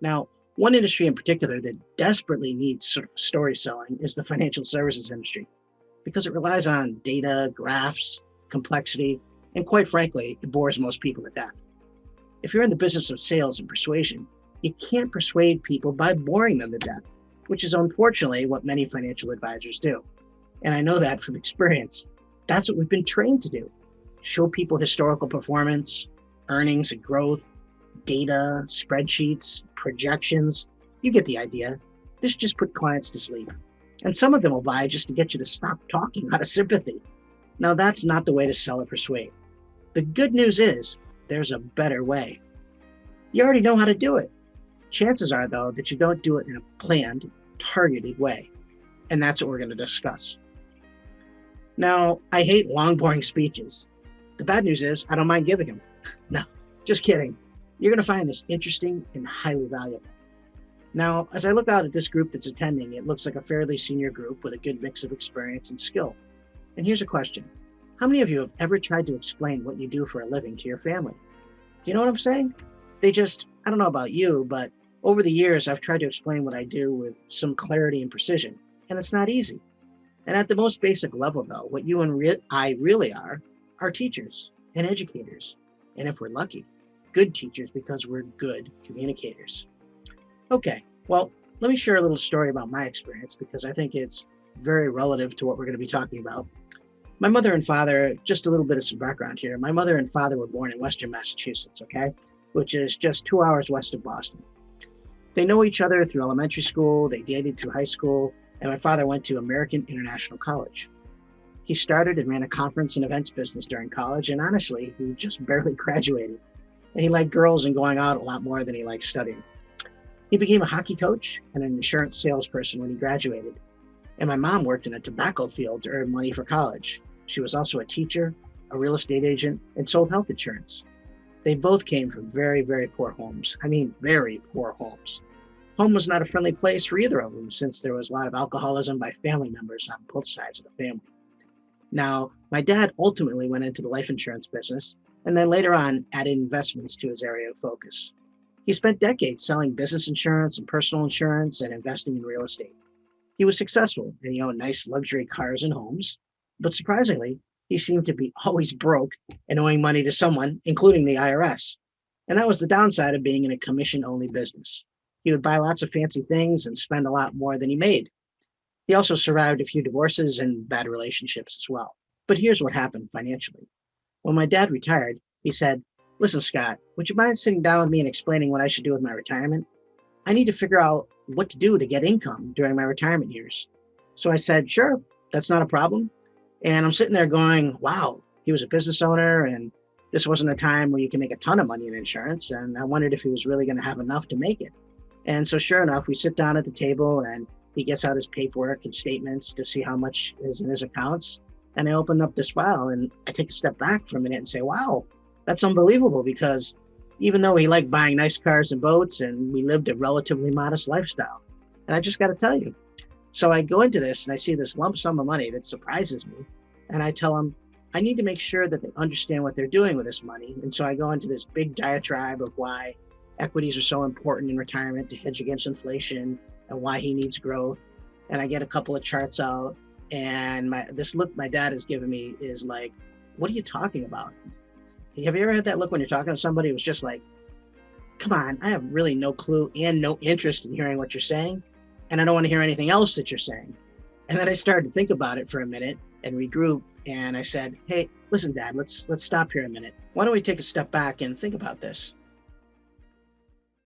Now, one industry in particular that desperately needs sort of story selling is the financial services industry because it relies on data, graphs, complexity, and quite frankly, it bores most people to death. If you're in the business of sales and persuasion, you can't persuade people by boring them to death, which is unfortunately what many financial advisors do. And I know that from experience. That's what we've been trained to do. Show people historical performance, earnings and growth, data, spreadsheets, projections. You get the idea. This just put clients to sleep. And some of them will buy just to get you to stop talking out of sympathy. Now, that's not the way to sell or persuade. The good news is there's a better way. You already know how to do it. Chances are, though, that you don't do it in a planned, targeted way. And that's what we're going to discuss. Now, I hate long, boring speeches. The bad news is I don't mind giving them. No, just kidding. You're going to find this interesting and highly valuable. Now, as I look out at this group that's attending, it looks like a fairly senior group with a good mix of experience and skill. And here's a question. How many of you have ever tried to explain what you do for a living to your family? Do you know what I'm saying? I don't know about you, but over the years, I've tried to explain what I do with some clarity and precision, and it's not easy. And at the most basic level, though, what you and I really are teachers and educators. And if we're lucky, good teachers because we're good communicators. Okay, well, let me share a little story about my experience because I think it's very relative to what we're going to be talking about. My mother and father, just a little bit of some background here. My mother and father were born in Western Massachusetts, okay, which is just 2 hours west of Boston. They know each other through elementary school, they dated through high school, and my father went to American International College. He started and ran a conference and events business during college, and honestly, he just barely graduated. And he liked girls and going out a lot more than he liked studying. He became a hockey coach and an insurance salesperson when he graduated. And my mom worked in a tobacco field to earn money for college. She was also a teacher, a real estate agent, and sold health insurance. They both came from very, very poor homes. I mean, very poor homes. Home was not a friendly place for either of them since there was a lot of alcoholism by family members on both sides of the family. Now, my dad ultimately went into the life insurance business and then later on added investments to his area of focus. He spent decades selling business insurance and personal insurance and investing in real estate. He was successful and he owned nice luxury cars and homes, but surprisingly, he seemed to be always broke and owing money to someone, including the IRS. And that was the downside of being in a commission-only business. He would buy lots of fancy things and spend a lot more than he made. He also survived a few divorces and bad relationships as well. But here's what happened financially. When my dad retired, he said, "Listen, Scott, would you mind sitting down with me and explaining what I should do with my retirement? I need to figure out what to do to get income during my retirement years." So I said, "Sure, that's not a problem." And I'm sitting there going, wow, he was a business owner and this wasn't a time where you can make a ton of money in insurance. And I wondered if he was really going to have enough to make it. And so sure enough, we sit down at the table and he gets out his paperwork and statements to see how much is in his accounts. And I open up this file and I take a step back for a minute and say, wow, that's unbelievable, because even though he liked buying nice cars and boats and we lived a relatively modest lifestyle. And I just got to tell you. So I go into this and I see this lump sum of money that surprises me. And I tell them, I need to make sure that they understand what they're doing with this money. And so I go into this big diatribe of why equities are so important in retirement to hedge against inflation and why he needs growth. And I get a couple of charts out, and this look my dad has given me is like, what are you talking about? Have you ever had that look when you're talking to somebody who's just like, come on, I have really no clue and no interest in hearing what you're saying. And I don't want to hear anything else that you're saying. And then I started to think about it for a minute and regroup. And I said, hey, listen, Dad, let's stop here a minute. Why don't we take a step back and think about this?